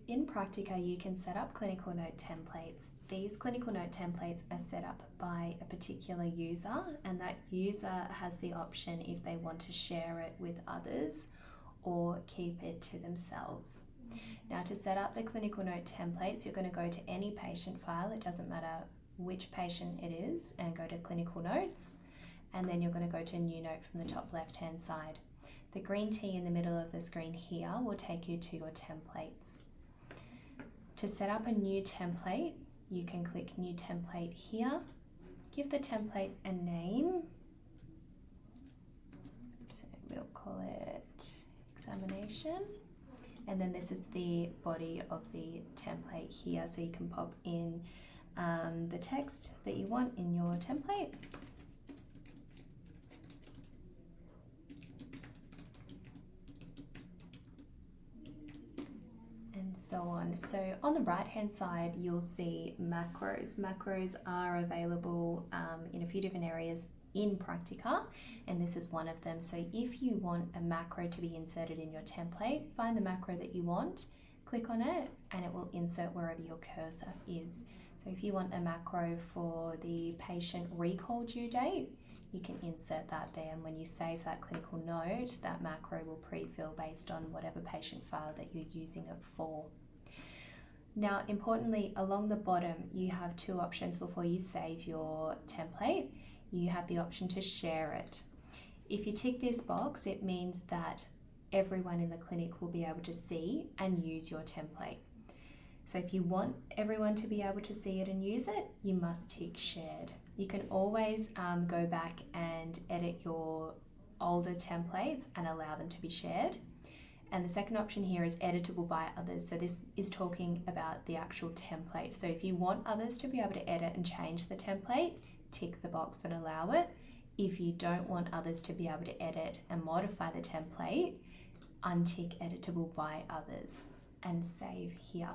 In Praktika, you can set up clinical note templates. These clinical note templates are set up by a particular user, and that user has the option if they want to share it with others or keep it to themselves. Now, to set up the clinical note templates, you're going to go to any patient file, it doesn't matter which patient it is, and go to clinical notes, and then you're going to go to new note from the top left hand side. The green T in the middle of the screen here will take you to your templates. To set up a new template, you can click New Template here, give the template a name, so we'll call it Examination, and then this is the body of the template here, so you can pop in the text that you want in your template. So on. So on the right hand side you'll see macros. Macros are available in a few different areas in Praktika, and this is one of them. So if you want a macro to be inserted in your template, find the macro that you want, click on it, and it will insert wherever your cursor is. So if you want a macro for the patient recall due date, you can insert that there, and when you save that clinical note, that macro will pre-fill based on whatever patient file that you're using it for. Now, importantly, along the bottom, you have two options before you save your template. You have the option to share it. If you tick this box, it means that everyone in the clinic will be able to see and use your template. So if you want everyone to be able to see it and use it, you must tick shared. You can always go back and edit your older templates and allow them to be shared. And the second option here is editable by others. So this is talking about the actual template. So if you want others to be able to edit and change the template, tick the box and allow it. If you don't want others to be able to edit and modify the template, untick editable by others and save here.